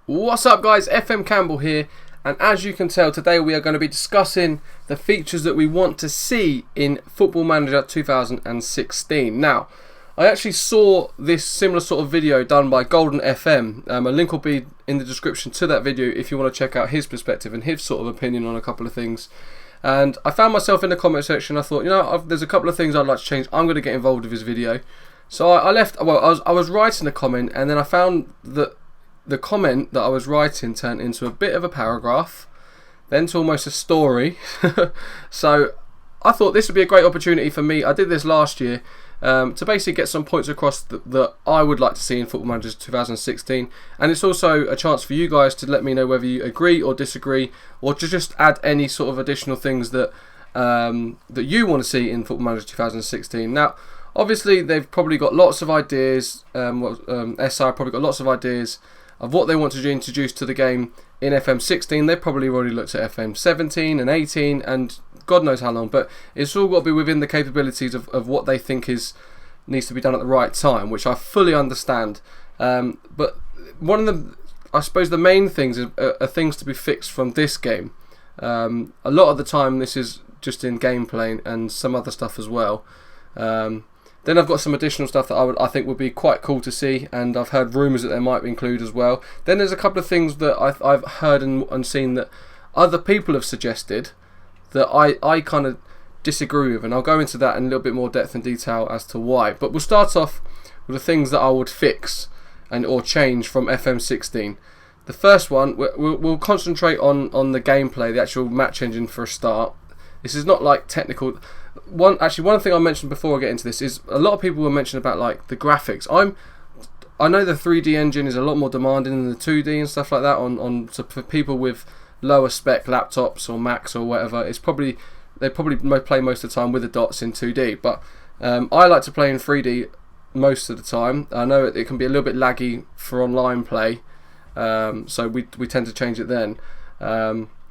What's up guys, FM Campbell here, and as you can tell today we are going to be discussing the features that we want to see in Football Manager 2016. Now, I actually saw this similar sort of video done by Golden FM. A link will be in the description to that video if you want to check out his perspective and his sort of opinion on a couple of things. And I found myself in the comment section. I thought, there's a couple of things I'd like to change. I'm going to get involved with his video. So I was writing a comment, and then I found that the comment that I was writing turned into a bit of a paragraph, then to almost a story. So I thought this would be a great opportunity for me. I did this last year to basically get some points across that I would like to see in Football Manager 2016, and it's also a chance for you guys to let me know whether you agree or disagree, or to just add any sort of additional things that that you want to see in Football Manager 2016. Now, obviously, they've probably got lots of ideas. SI probably got lots of ideas of what they want to introduce to the game in FM16. They've probably already looked at FM17 and 18 and God knows how long, but it's all got to be within the capabilities of what they think needs to be done at the right time, which I fully understand. But one of I suppose the main things are things to be fixed from this game. A lot of the time this is just in gameplay and some other stuff as well. Then I've got some additional stuff that I think would be quite cool to see, and I've heard rumours that they might include as well. Then there's a couple of things that I've heard and seen that other people have suggested that I kind of disagree with, and I'll go into that in a little bit more depth and detail as to why. But we'll start off with the things that I would fix or change from FM16. The first one, we'll concentrate on the gameplay, the actual match engine for a start. This is not like technical. One thing I mentioned before I get into this is a lot of people were mentioning about like the graphics. I know the 3D engine is a lot more demanding than the 2D and stuff like that so for people with lower spec laptops or Macs or whatever. They probably play most of the time with the dots in 2D, but I like to play in 3D most of the time. I know it can be a little bit laggy for online play, so we tend to change it then.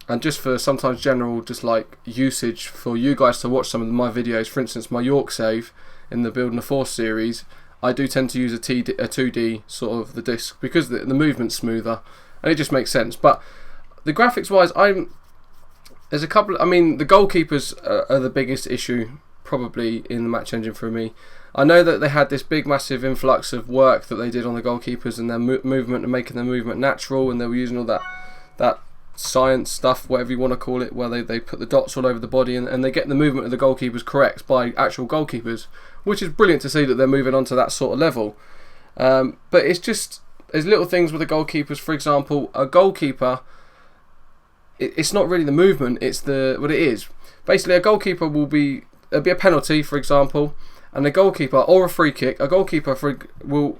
And just for sometimes general just like usage for you guys to watch some of my videos, for instance my York save in the Building a Force series, I do tend to use a 2D sort of the disc because the movement's smoother and it just makes sense. But the graphics wise, there's a couple. I mean, the goalkeepers are the biggest issue probably in the match engine for me. I know that they had this big massive influx of work that they did on the goalkeepers and their movement and making their movement natural, and they were using all that science stuff, whatever you want to call it, where they put the dots all over the body and they get the movement of the goalkeepers correct by actual goalkeepers, which is brilliant to see that they're moving on to that sort of level. But it's just, there's little things with the goalkeepers. For example, a goalkeeper, it's not really the movement, it's what it is. Basically, a goalkeeper there'll be a penalty, for example, and a goalkeeper, or a free kick, a goalkeeper will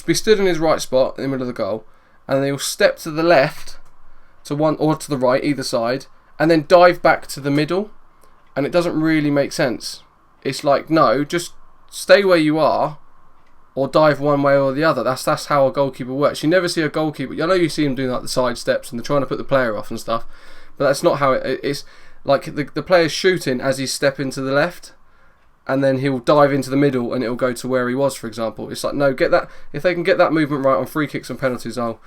be stood in his right spot in the middle of the goal, and they'll step to the left, to one or to the right, either side, and then dive back to the middle, and it doesn't really make sense. It's like, no, just stay where you are, or dive one way or the other. That's how a goalkeeper works. You never see a goalkeeper. I know you see them doing like the side steps and they're trying to put the player off and stuff, but that's not how it's. Like the player's shooting as he's stepping to the left, and then he'll dive into the middle and it'll go to where he was, for example. It's like, no, get that. If they can get that movement right on free kicks and penalties, I'll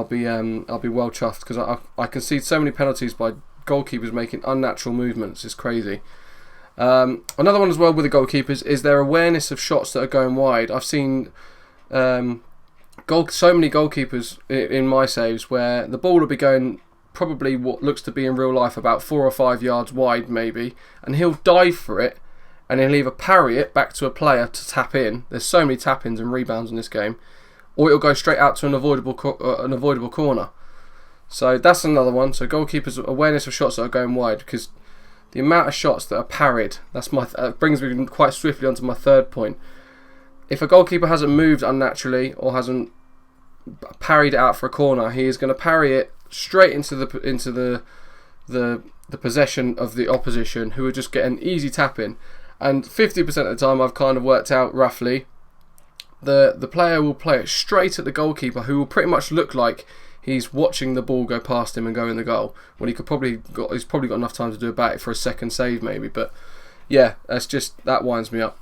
be well chuffed, because I can see so many penalties by goalkeepers making unnatural movements. It's crazy. Another one as well with the goalkeepers is their awareness of shots that are going wide. I've seen so many goalkeepers in my saves where the ball will be going probably what looks to be in real life about 4 or 5 yards wide maybe, and he'll dive for it and he'll either parry it back to a player to tap in. There's so many tap-ins and rebounds in this game, or it'll go straight out to an avoidable corner. So that's another one. So goalkeepers' awareness of shots that are going wide, because the amount of shots that are parried, brings me quite swiftly onto my third point. If a goalkeeper hasn't moved unnaturally or hasn't parried it out for a corner, he is going to parry it straight into the possession of the opposition, who will just get an easy tap in. And 50% of the time, I've kind of worked out roughly, the player will play it straight at the goalkeeper, who will pretty much look like he's watching the ball go past him and go in the goal, when he's probably got enough time to do about it for a second save maybe. But yeah, that winds me up.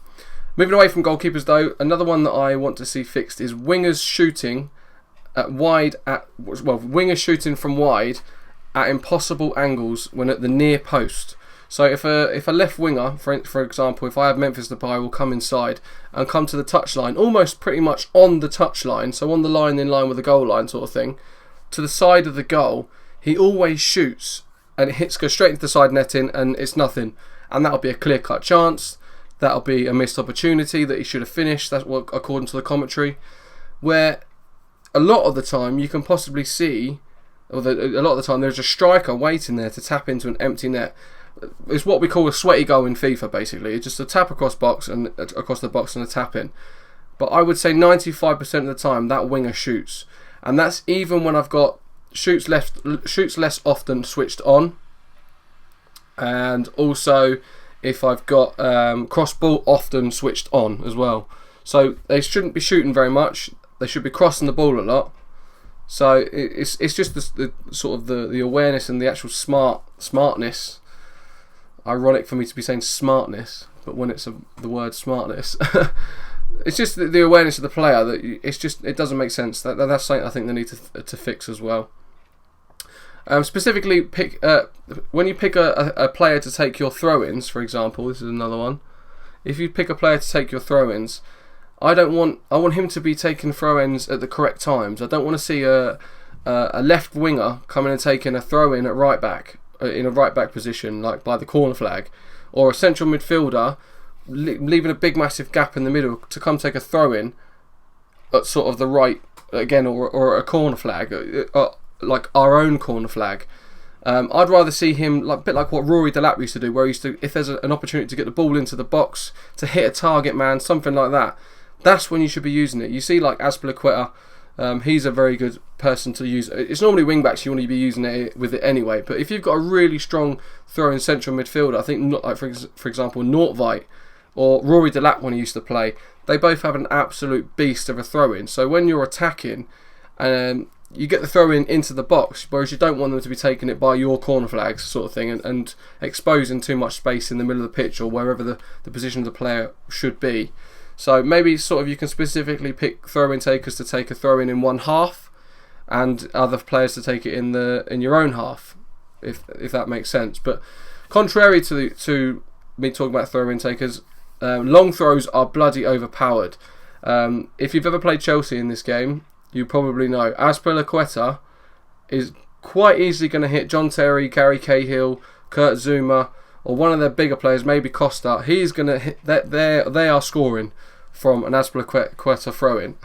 Moving away from goalkeepers though, another one that I want to see fixed is wingers shooting wingers shooting from wide at impossible angles when at the near post. So if a left winger, for example, if I have Memphis Depay, will come inside and come to the touchline, almost pretty much on the touchline, so on the line in line with the goal line sort of thing, to the side of the goal, he always shoots and it goes straight into the side netting and it's nothing. And that'll be a clear-cut chance. That'll be a missed opportunity that he should have finished. That's what, according to the commentary, where a lot of the time you can possibly see, a lot of the time there's a striker waiting there to tap into an empty net. It's what we call a sweaty goal in FIFA, basically. It's just a tap across the box and a tap in. But I would say 95% of the time that winger shoots, and that's even when I've got shoots less often switched on, and also if I've got cross ball often switched on as well. So they shouldn't be shooting very much. They should be crossing the ball a lot. So it's just the sort of the awareness and the actual smartness. Ironic for me to be saying smartness, but when it's the word smartness, it's just the awareness of the player that it doesn't make sense. That's something I think they need to fix as well. Specifically, when you pick a player to take your throw-ins, for example, this is another one. If you pick a player to take your throw-ins, I want him to be taking throw-ins at the correct times. I don't want to see a left winger coming and taking a throw-in at right back, in a right back position, like by the corner flag, or a central midfielder leaving a big massive gap in the middle to come take a throw-in at sort of the right again, or a corner flag, like our own corner flag. I'd rather see him a bit like what Rory Delap used to do, where he used to, if there's an opportunity to get the ball into the box to hit a target man, something like that. That's when you should be using it. You see, like Azpilicueta, he's a very good person to use. It's normally wing backs you want to be using it with it anyway. But if you've got a really strong throwing central midfielder, I think, like for example, Nordtveit or Rory Delap when he used to play, they both have an absolute beast of a throw-in. So when you're attacking, you get the throw-in into the box, whereas you don't want them to be taking it by your corner flags sort of thing and exposing too much space in the middle of the pitch or wherever the position of the player should be. So maybe sort of you can specifically pick throw-in takers to take a throw-in in one half, and other players to take it in your own half, if that makes sense. But contrary to me talking about throw-in takers, long throws are bloody overpowered. If you've ever played Chelsea in this game, you probably know Azpilicueta is quite easily going to hit John Terry, Gary Cahill, Kurt Zouma, or one of their bigger players, maybe Costa. He's going to hit that. They are scoring from an Azpilicueta throw-in,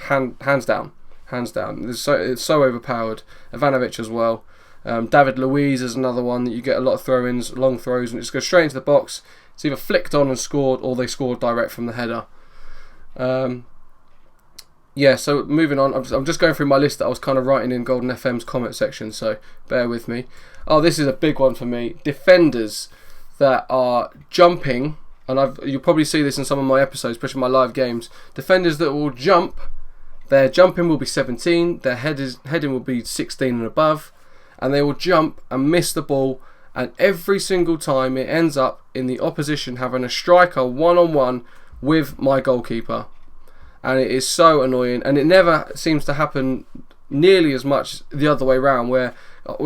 hands down. It's so overpowered. Ivanovic as well. David Luiz is another one that you get a lot of throw-ins, long throws, and it just goes straight into the box. It's either flicked on and scored, or they scored direct from the header. Yeah, so moving on, I'm just going through my list that I was kind of writing in Golden FM's comment section, so bear with me. Oh, this is a big one for me. Defenders that are jumping, and you'll probably see this in some of my episodes, especially my live games. Defenders that will jump, their jumping will be 17, their heading will be 16 and above, and they will jump and miss the ball, and every single time it ends up in the opposition having a striker one-on-one with my goalkeeper. And it is so annoying, and it never seems to happen nearly as much the other way around, where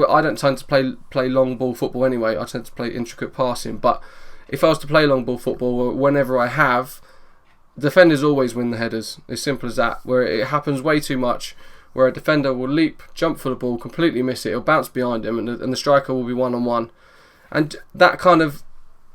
I don't tend to play long ball football anyway. I tend to play intricate passing, but if I was to play long ball football, whenever I have, defenders always win the headers. As simple as that, where it happens way too much, where a defender will leap, jump for the ball, completely miss it, it'll bounce behind him, and the striker will be one-on-one. And that kind of,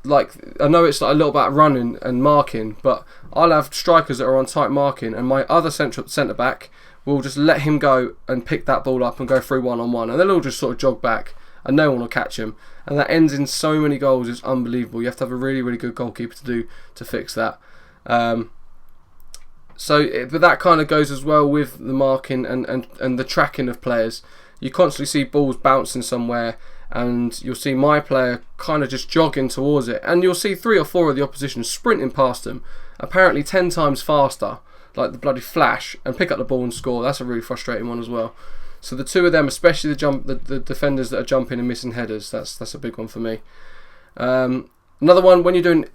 like, I know it's like a little about running and marking, but I'll have strikers that are on tight marking, and my other centre back will just let him go and pick that ball up and go through one-on-one, and they'll all just sort of jog back, and no one will catch him, and that ends in so many goals. It's unbelievable. You have to have a really, really good goalkeeper to fix that. But that kind of goes as well with the marking and the tracking of players. You constantly see balls bouncing somewhere, and you'll see my player kind of just jogging towards it, and you'll see 3 or 4 of the opposition sprinting past them, apparently 10 times faster, like the bloody Flash, and pick up the ball and score. That's a really frustrating one as well. So the two of them, especially the defenders that are jumping and missing headers, that's a big one for me. Another one, when you're doing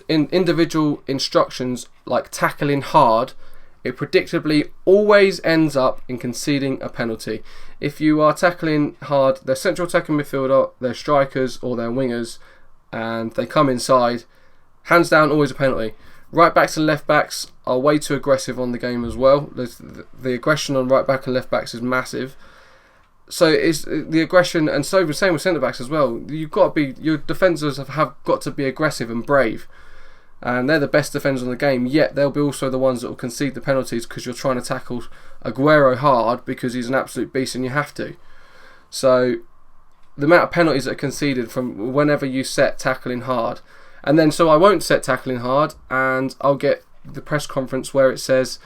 individual instructions like tackling hard, it predictably always ends up in conceding a penalty. If you are tackling hard, their central attacking midfielder, their strikers or their wingers, and they come inside, hands down, always a penalty. Right backs and left backs are way too aggressive on the game as well. The aggression on right back and left backs is massive. So it's the aggression, and so the same with centre backs as well. You've got to be, your defenders have got to be aggressive and brave, and they're the best defenders on the game. Yet they'll be also the ones that will concede the penalties because you're trying to tackle Aguero hard because he's an absolute beast and you have to. So the amount of penalties that are conceded from whenever you set tackling hard, and then so I won't set tackling hard, and I'll get the press conference where it says,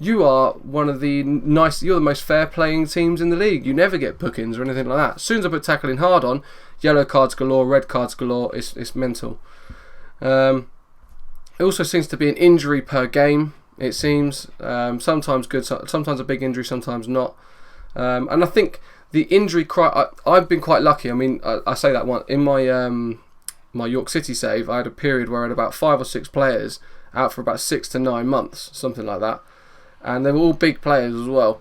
you are one of the you're the most fair playing teams in the league. You never get bookings or anything like that. As soon as I put tackling hard on, yellow cards galore, red cards galore. It's mental. It also seems to be an injury per game. It seems sometimes good, sometimes a big injury, sometimes not. And I think the injury I've been quite lucky. I mean, I say that one in my York City save. I had a period where I had about 5 or 6 players out for about 6 to 9 months, something like that. And they were all big players as well.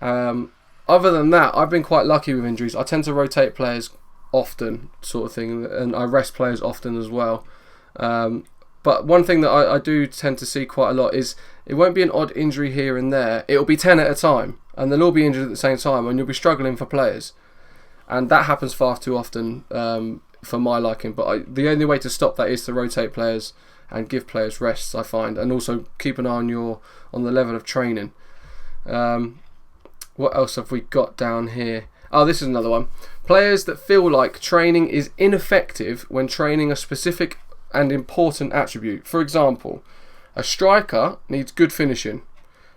Other than that, I've been quite lucky with injuries. I tend to rotate players often, sort of thing, and I rest players often as well. But one thing that I do tend to see quite a lot is it won't be an odd injury here and there. It'll be 10 at a time, and they'll all be injured at the same time, and you'll be struggling for players. And that happens far too often for my liking. But the only way to stop that is to rotate players and give players rests, I find, and also keep an eye on the level of training. What else have we got down here? Oh, this is another one. Players that feel like training is ineffective when training a specific and important attribute. For example, a striker needs good finishing.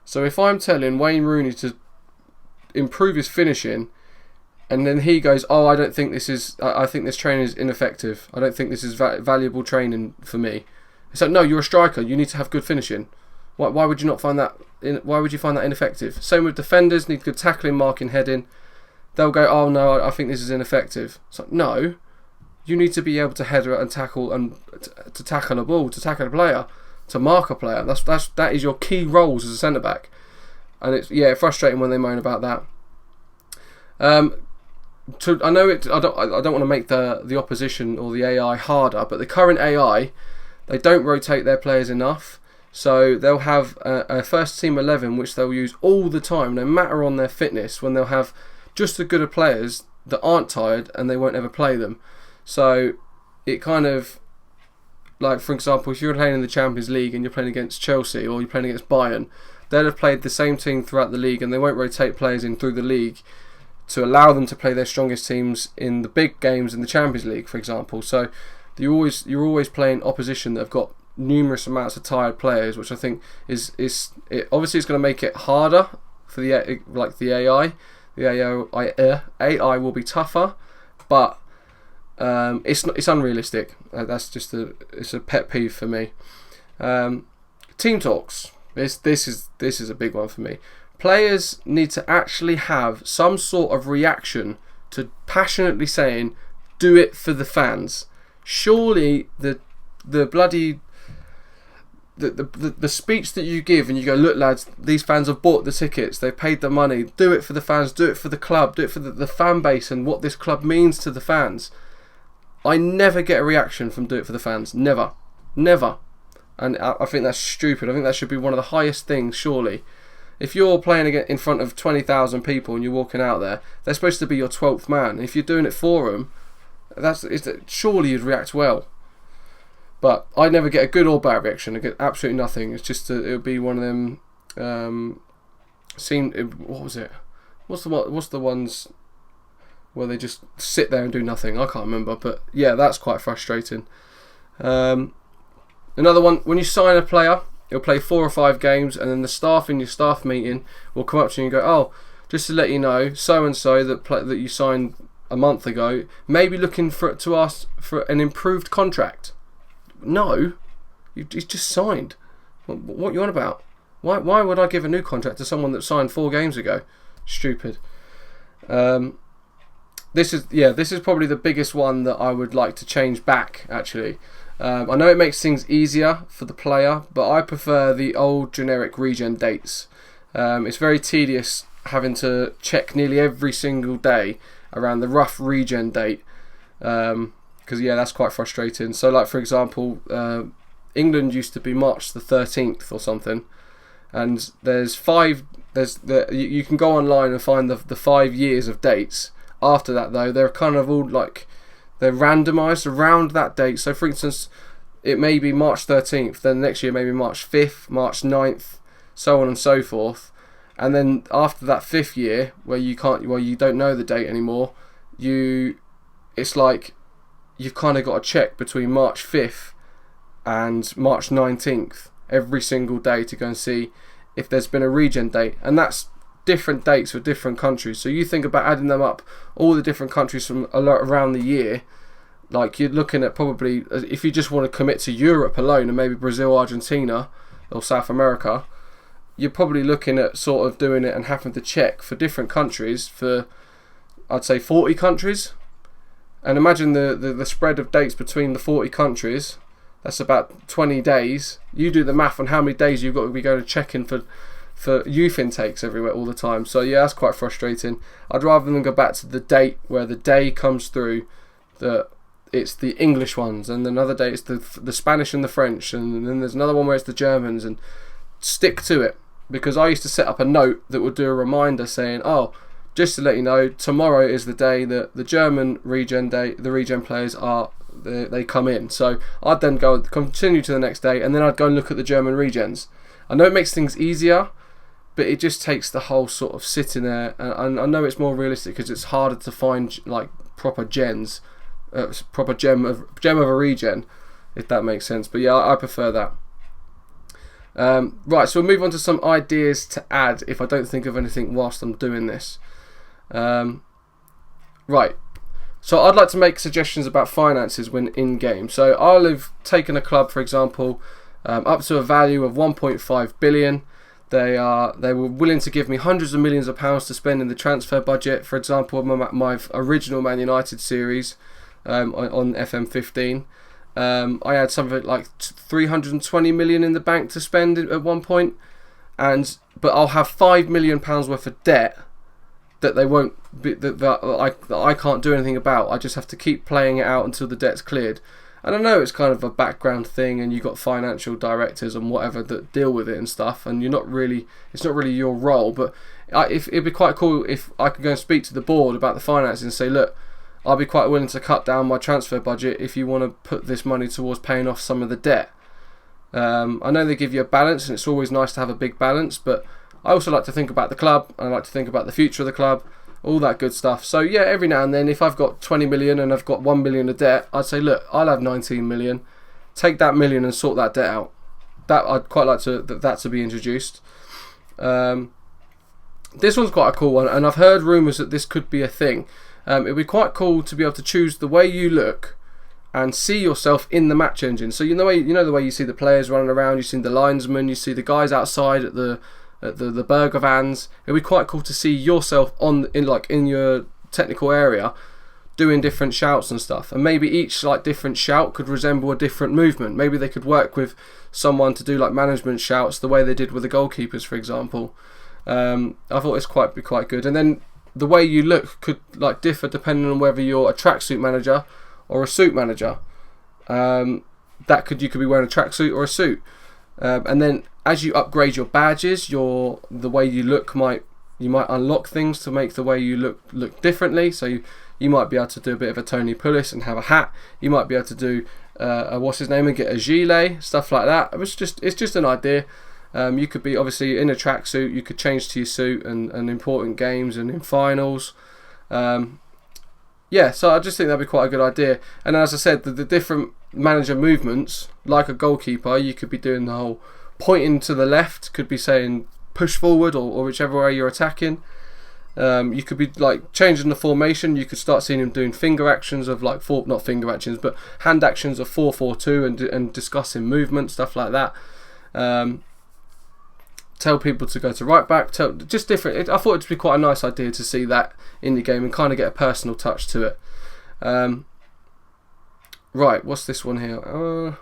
So if I'm telling Wayne Rooney to improve his finishing, and then he goes, I don't think this is, I think this training is ineffective. I don't think this is valuable training for me. It's like, no, you're a striker. You need to have good finishing. Why would you not find that? Why would you find that ineffective? Same with defenders, need good tackling, marking, heading. They'll go, oh no, I think this is ineffective. It's like, no, you need to be able to header and tackle and to tackle a ball, to tackle a player, to mark a player. That is your key roles as a centre back. And it's frustrating when they moan about that. I know it. I don't want to make the opposition or the AI harder, but the current AI, they don't rotate their players enough. So they'll have a first team 11 which they'll use all the time, no matter on their fitness, when they'll have just as good of players that aren't tired and they won't ever play them. So it kind of, like, for example, if you're playing in the Champions League and you're playing against Chelsea or you're playing against Bayern, they'll have played the same team throughout the league and they won't rotate players in through the league to allow them to play their strongest teams in the big games in the Champions League, for example. So you're always playing opposition that have got numerous amounts of tired players, which I think is obviously it's going to make it harder for the AI. The AI will be tougher, but it's unrealistic. That's just it's a pet peeve for me. Team talks. This is a big one for me. Players need to actually have some sort of reaction to passionately saying, "Do it for the fans." Surely the bloody the speech that you give and you go, "Look lads, these fans have bought the tickets, they've paid the money, do it for the fans, do it for the club, do it for the fan base and what this club means to the fans." I never get a reaction from "do it for the fans." Never. And I think that's stupid. I think that should be one of the highest things, surely. If you're playing in front of 20,000 people and you're walking out there, they're supposed to be your 12th man. If you're doing it for them, surely you'd react well. But I never get a good or bad reaction. I get absolutely nothing. It's just it would be one of them. What was it? What's the ones where they just sit there and do nothing? I can't remember. But yeah, that's quite frustrating. Another one, when you sign a player, you'll play 4 or 5 games, and then the staff in your staff meeting will come up to you and go, "Oh, just to let you know, so and so that you signed a month ago may be looking to ask for an improved contract." No, he's just signed. What are you on about? Why would I give a new contract to someone that signed 4 games ago? Stupid. This is probably the biggest one that I would like to change back, actually. I know it makes things easier for the player, but I prefer the old generic regen dates. It's very tedious having to check nearly every single day around the rough regen date, because that's quite frustrating. So like for example, England used to be March the 13th or something, and you can go online and find the 5 years of dates. After that though, they're kind of all like, they're randomised around that date. So for instance, it may be March 13th, then next year maybe March 5th, March 9th, so on and so forth. And then after that 5th year, where you don't know the date anymore, it's like you've kind of got to check between March 5th and March 19th every single day to go and see if there's been a regen date. And that's different dates for different countries. So you think about adding them up, all the different countries from around the year, like you're looking at probably, if you just want to commit to Europe alone and maybe Brazil, Argentina or South America, you're probably looking at sort of doing it and having to check for different countries for, I'd say, 40 countries. And imagine the spread of dates between the 40 countries. That's about 20 days. You do the math on how many days you've got to be going to check in for youth intakes everywhere all the time. So that's quite frustrating. I'd rather than go back to the date where the day comes through that it's the English ones, and another day it's the Spanish and the French, and then there's another one where it's the Germans, and stick to it. Because I used to set up a note that would do a reminder saying, oh, just to let you know, tomorrow is the day that the German regen players they come in. So I'd then go continue to the next day, and then I'd go and look at the German regens. I know it makes things easier, but it just takes the whole sort of sitting there, and I know it's more realistic because it's harder to find like proper gens, proper gem of a regen, if that makes sense. But I prefer that. Right, so we'll move on to some ideas to add if I don't think of anything whilst I'm doing this. Right, so I'd like to make suggestions about finances when in game. So I'll have taken a club, for example, up to a value of 1.5 billion. They were willing to give me hundreds of millions of pounds to spend in the transfer budget. For example, my original Man United series on FM15. I had something like 320 million in the bank to spend at one point, but I'll have £5 million worth of debt that they won't be, that I can't do anything about. I just have to keep playing it out until the debt's cleared. And I know it's kind of a background thing, and you've got financial directors and whatever that deal with it and stuff, and it's not really your role. But it'd be quite cool if I could go and speak to the board about the finances and say, look, I'll be quite willing to cut down my transfer budget if you want to put this money towards paying off some of the debt. I know they give you a balance, and it's always nice to have a big balance, but I also like to think about the club, and I like to think about the future of the club, all that good stuff. So every now and then, if I've got 20 million and I've got 1 million of debt, I'd say, look, I'll have 19 million. Take that million and sort that debt out. That I'd quite like that to be introduced. This one's quite a cool one, and I've heard rumours that this could be a thing. It'd be quite cool to be able to choose the way you look and see yourself in the match engine. So you know the way you see the players running around, you see the linesmen, you see the guys outside at the burger vans. It'd be quite cool to see yourself in your technical area doing different shouts and stuff, and maybe each different shout could resemble a different movement. Maybe they could work with someone to do management shouts the way they did with the goalkeepers, for example. I thought it's quite good. And then the way you look could differ depending on whether you're a tracksuit manager or a suit manager. You could be wearing a tracksuit or a suit. And then as you upgrade your badges, the way you look you might unlock things to make the way you look differently. So you might be able to do a bit of a Tony Pulis and have a hat. You might be able to do and get a gilet, stuff like that. It's just an idea. You could be obviously in a tracksuit. You could change to your suit and important games and in finals. So I just think that'd be quite a good idea. And as I said, the different manager movements, like a goalkeeper, you could be doing the whole pointing to the left, could be saying push forward or whichever way you're attacking. You could be changing the formation. You could start seeing him doing finger actions of not finger actions, but hand actions of 4-4-2 and discussing movement, stuff like that. Tell people to go to right back. Just different. I thought it'd be quite a nice idea to see that in the game and kind of get a personal touch to it. Right, what's this one here?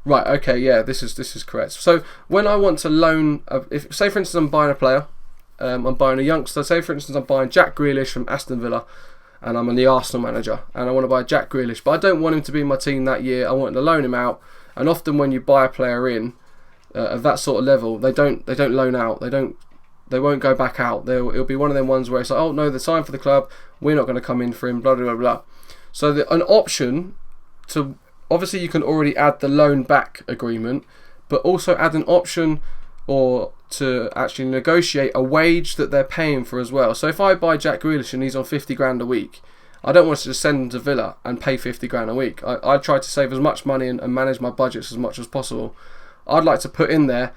Right, okay, yeah, this is correct. So when I want to loan, if say for instance I'm buying a player, I'm buying a youngster. Say for instance I'm buying Jack Grealish from Aston Villa, and I'm the Arsenal manager, and I want to buy Jack Grealish, but I don't want him to be in my team that year. I want to loan him out. And often when you buy a player in of that sort of level, they don't loan out. They won't go back out. It'll be one of them ones where it's like, oh no, they're signed for the club. We're not going to come in for him. Blah blah blah blah. So an option to, obviously you can already add the loan back agreement, but also add an option or to actually negotiate a wage that they're paying for as well. So if I buy Jack Grealish and he's on 50 grand a week, I don't want to just send him to Villa and pay 50 grand a week. I try to save as much money and manage my budgets as much as possible. I'd like to put in there,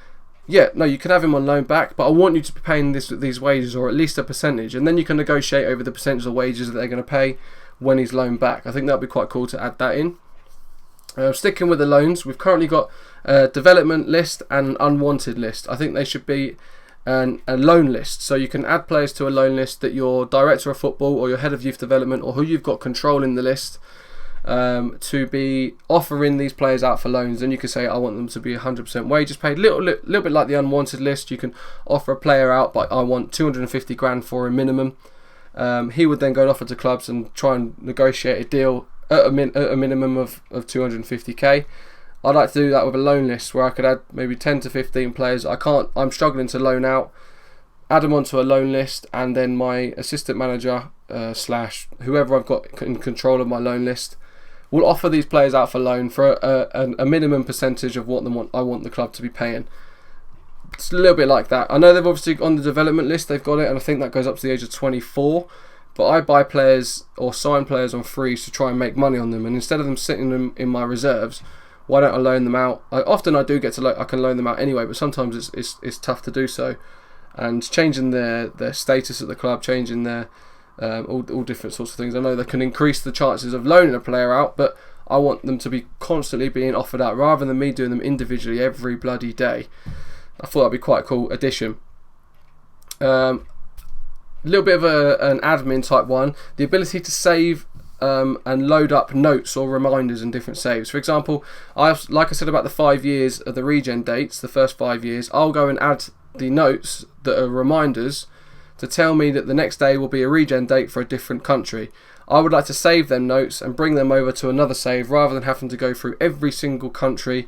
yeah, no, you can have him on loan back, but I want you to be paying these wages, or at least a percentage, and then you can negotiate over the percentage of wages that they're going to pay when he's loaned back. I think that would be quite cool to add that in. Sticking with the loans, we've currently got a development list and an unwanted list. I think they should be a loan list. So you can add players to a loan list that your director of football or your head of youth development or who you've got control in the list to be offering these players out for loans. And you can say, I want them to be 100% wages paid. Little bit like the unwanted list. You can offer a player out, but I want 250 grand for a minimum. He would then go and offer to clubs and try and negotiate a deal at a minimum of 250k. I'd like to do that with a loan list where I could add maybe 10 to 15 players I'm struggling to loan out, add them onto a loan list, and then my assistant manager slash whoever I've got in control of my loan list will offer these players out for loan for a minimum percentage of what I want the club to be paying. It's a little bit like that. I know they've obviously on the development list they've got it, and I think that goes up to the age of 24. But I buy players or sign players on frees to try and make money on them, and instead of them sitting them in my reserves, why don't I loan them out? Often I do get to I can loan them out anyway, but sometimes it's tough to do so. And changing their status at the club, changing their all different sorts of things. I know they can increase the chances of loaning a player out, but I want them to be constantly being offered out rather than me doing them individually every bloody day. I thought that'd be quite a cool addition. A little bit of an admin type one, the ability to save and load up notes or reminders and different saves. For example, like I said about the 5 years of the regen dates, the first 5 years, I'll go and add the notes that are reminders to tell me that the next day will be a regen date for a different country. I would like to save them notes and bring them over to another save rather than having to go through every single country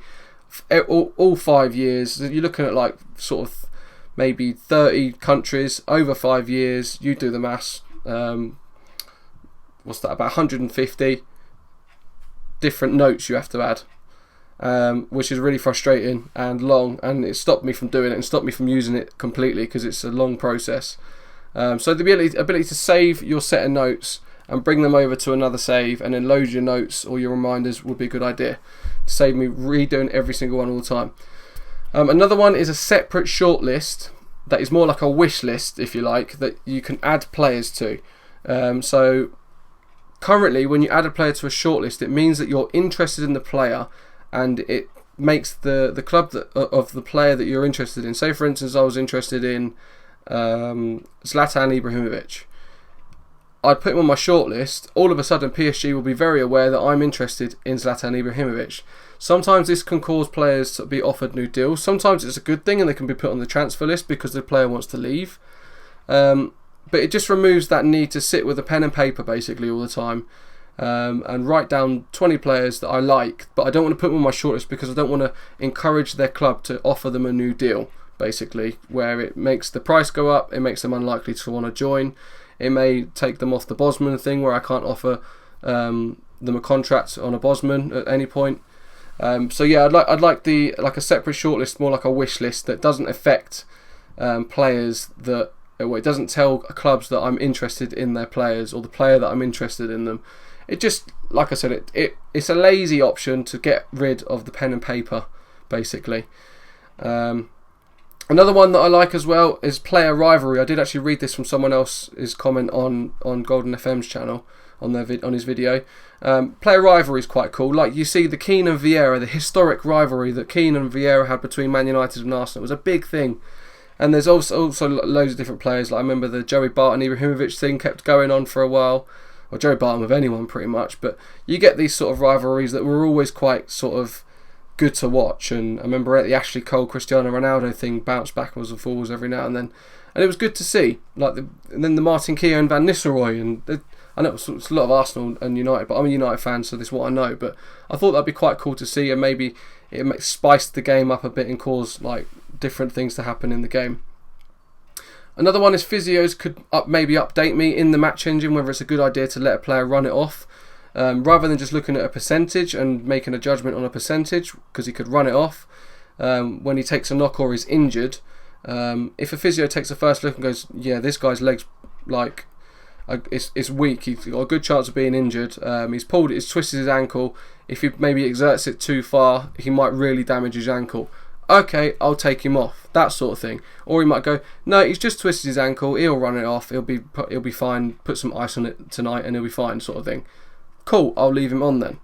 all 5 years. You're looking at like sort of maybe 30 countries over 5 years. You do the maths. What's that? About 150 different notes you have to add, which is really frustrating and long, and it stopped me from doing it and stopped me from using it completely because it's a long process. So the ability to save your set of notes and bring them over to another save and then load your notes or your reminders would be a good idea to save me redoing every single one all the time. Another one is a separate shortlist that is more like a wish list, if you like, that you can add players to. So currently, when you add a player to a shortlist, it means that you're interested in the player, and it makes the club of the player that you're interested in. Say, for instance, I was interested in Zlatan Ibrahimovic. I'd put him on my shortlist. All of a sudden, PSG will be very aware that I'm interested in Zlatan Ibrahimovic. Sometimes this can cause players to be offered new deals. Sometimes it's a good thing and they can be put on the transfer list because the player wants to leave. But it just removes that need to sit with a pen and paper basically all the time and write down 20 players that I like, but I don't want to put them on my shortlist because I don't want to encourage their club to offer them a new deal, basically, where it makes the price go up, it makes them unlikely to want to join. It may take them off the Bosman thing where I can't offer them a contract on a Bosman at any point. So yeah, I'd like a separate shortlist, more like a wish list that doesn't affect players that. Well, it doesn't tell clubs that I'm interested in their players or the player that I'm interested in them. It just, like I said, it's a lazy option to get rid of the pen and paper, basically. Another one that I like as well is player rivalry. I did actually read this from someone else's comment on Golden FM's channel on his video. Player rivalry is quite cool. Like you see the Keane and Vieira, the historic rivalry that Keane and Vieira had between Man United and Arsenal. It was a big thing. And there's also loads of different players. Like I remember the Joey Barton Ibrahimovic thing kept going on for a while, or Joe Barton with anyone pretty much, but you get these sort of rivalries that were always quite sort of good to watch. And I remember at the Ashley Cole Cristiano Ronaldo thing bounced backwards and forwards every now and then, and it was good to see. And then the Martin Keown and Van Nistelrooy, and I know it's a lot of Arsenal and United, but I'm a United fan, so this is what I know. But I thought that'd be quite cool to see, and maybe it spice the game up a bit and cause like different things to happen in the game. Another one is physios could maybe update me in the match engine whether it's a good idea to let a player run it off, rather than just looking at a percentage and making a judgment on a percentage, because he could run it off when he takes a knock or is injured. If a physio takes a first look and goes, yeah, this guy's legs like it's weak, he's got a good chance of being injured, he's twisted his ankle, if he maybe exerts it too far he might really damage his ankle, okay, I'll take him off, that sort of thing. Or he might go, no, he's just twisted his ankle, he'll run it off, he'll be fine, put some ice on it tonight and he'll be fine, sort of thing. Cool, I'll leave him on then.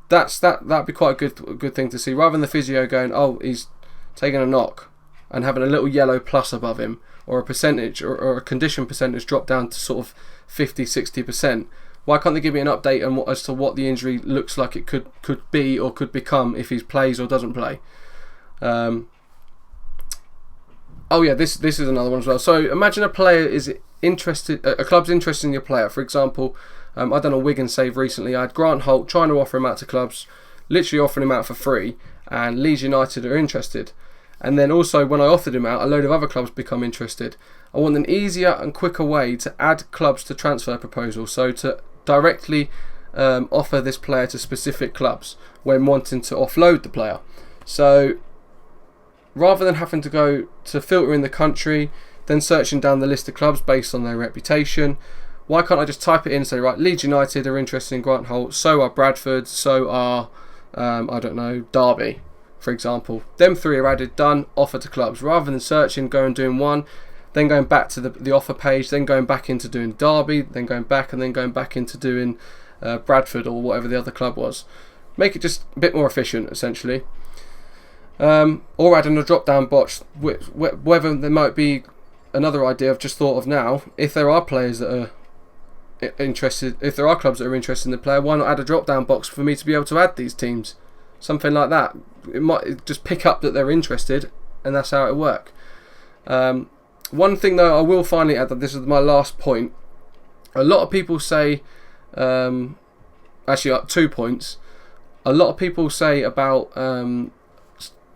That'd be quite a good thing to see, rather than the physio going, oh, he's taking a knock, and having a little yellow plus above him, or a percentage or a condition percentage drop down to sort of 50-60%. Why can't they give me an update as to what the injury looks like it could be or could become if he plays or doesn't play? Oh yeah, this is another one as well. So imagine a player is interested, a club's interested in your player. For example, I done a Wigan save recently. I had Grant Holt trying to offer him out to clubs, literally offering him out for free, and Leeds United are interested. And then also when I offered him out, a load of other clubs become interested. I want an easier and quicker way to add clubs to transfer proposals, so to directly offer this player to specific clubs when wanting to offload the player. So rather than having to go to filter in the country, then searching down the list of clubs based on their reputation, why can't I just type it in and say, right, Leeds United are interested in Grant Holt, so are Bradford, so are, I don't know, Derby, for example. Them three are added, done, offer to clubs. Rather than searching, going and doing one, then going back to the offer page, then going back into doing Derby, then going back and then going back into doing Bradford or whatever the other club was. Make it just a bit more efficient, essentially. Or adding a drop-down box, whether there might be another idea I've just thought of now. If there are players that are interested, if there are clubs that are interested in the player, why not add a drop-down box for me to be able to add these teams? Something like that. It might just pick up that they're interested, and that's how it works. One thing though I will finally add, that this is my last point. A lot of people say, actually 2 points. A lot of people say about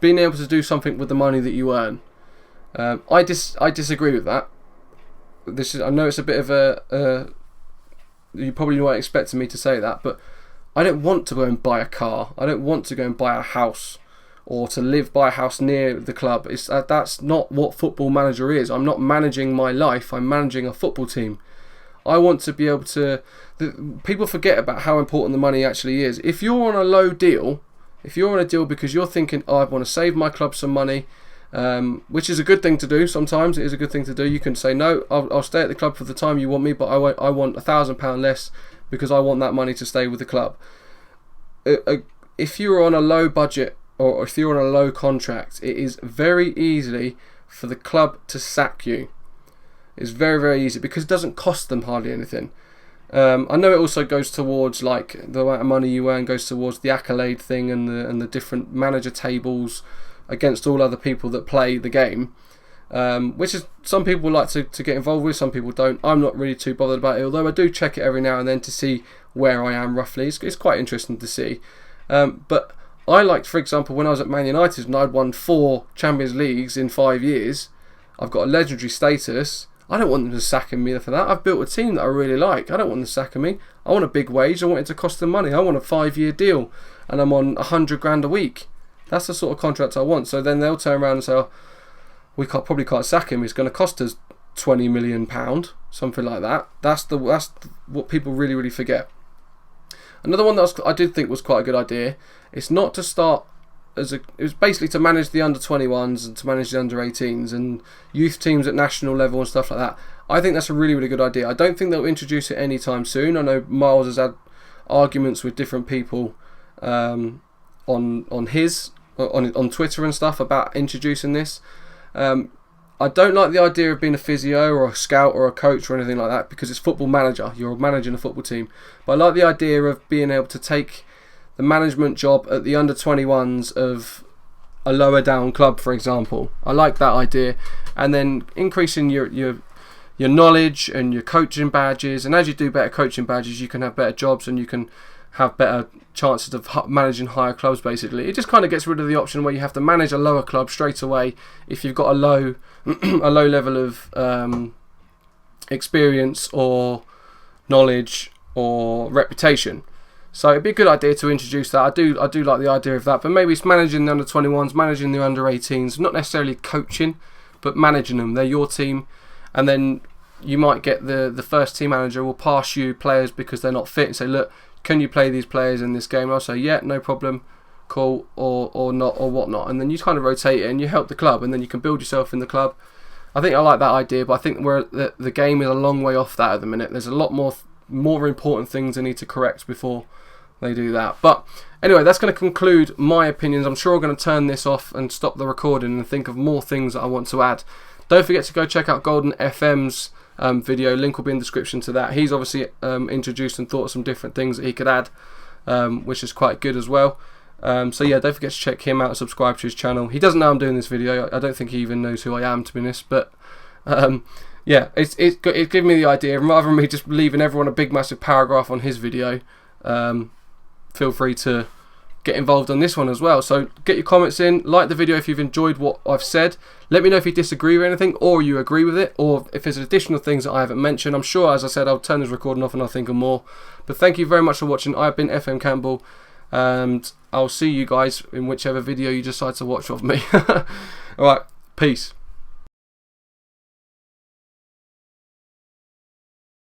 being able to do something with the money that you earn. I disagree with that. I know it's a bit of a you probably weren't expecting me to say that, but I don't want to go and buy a car. I don't want to go and buy a house, or to buy a house near the club. That's not what Football Manager is. I'm not managing my life. I'm managing a football team. I want to be able to. People forget about how important the money actually is. If you're on a low deal, if you're on a deal because you're thinking, oh, I want to save my club some money, which is a good thing to do. Sometimes it is a good thing to do. You can say, no, I'll stay at the club for the time you want me, but I want £1,000 less because I want that money to stay with the club. If you're on a low budget, or if you're on a low contract, it is very easy for the club to sack you. It's very, very easy because it doesn't cost them hardly anything. I know it also goes towards, like, the amount of money you earn goes towards the accolade thing and the different manager tables against all other people that play the game, which is, some people like to get involved with, some people don't. I'm not really too bothered about it, although I do check it every now and then to see where I am roughly. It's quite interesting to see. But I liked, for example, when I was at Man United and I'd won 4 Champions Leagues in 5 years, I've got a legendary status. I don't want them to sack me for that. I've built a team that I really like. I don't want them sacking me. I want a big wage. I want it to cost them money. I want a 5-year deal, and I'm on $100,000 a week. That's the sort of contract I want. So then they'll turn around and say, oh, we probably can't sack him. It's going to cost us £20 million, something like that. That's what people really, really forget. Another one that I did think was quite a good idea. It's not to start it was basically to manage the under 21s and to manage the under 18s and youth teams at national level and stuff like that. I think that's a really, really good idea. I don't think they'll introduce it anytime soon. I know Miles has had arguments with different people on Twitter and stuff about introducing this. I I don't like the idea of being a physio or a scout or a coach or anything like that, because it's Football Manager. You're managing a football team. But I like the idea of being able to take the management job at the under-21s of a lower down club, for example. I like that idea. And then increasing your knowledge and your coaching badges. And as you do better coaching badges, you can have better jobs and you can have better chances of managing higher clubs, basically. It just kind of gets rid of the option where you have to manage a lower club straight away if you've got a low level of experience or knowledge or reputation. So it'd be a good idea to introduce that. I do like the idea of that, but maybe it's managing the under-21s, managing the under-18s, not necessarily coaching, but managing them. They're your team, and then you might get the first team manager will pass you players because they're not fit and say, look, can you play these players in this game? And I'll say, yeah, no problem, cool, or not, or whatnot. And then you kind of rotate it and you help the club, and then you can build yourself in the club. I think I like that idea, but I think the game is a long way off that at the minute. There's a lot more important things they need to correct before they do that. But anyway, that's going to conclude my opinions. I'm sure I'm going to turn this off and stop the recording and think of more things that I want to add. Don't forget to go check out Golden FM's video. Link will be in the description to that. He's obviously introduced and thought of some different things that he could add, which is quite good as well. So yeah, don't forget to check him out and subscribe to his channel. He doesn't know I'm doing this video. I don't think he even knows who I am, to be honest. But yeah, it's given me the idea. And rather than me just leaving everyone a big massive paragraph on his video, feel free to get involved on this one as well. So get your comments in, like the video if you've enjoyed what I've said. Let me know if you disagree with anything or you agree with it, or if there's additional things that I haven't mentioned. I'm sure, as I said, I'll turn this recording off and I'll think of more. But thank you very much for watching. I've been FM Campbell, and I'll see you guys in whichever video you decide to watch of me. Alright, peace.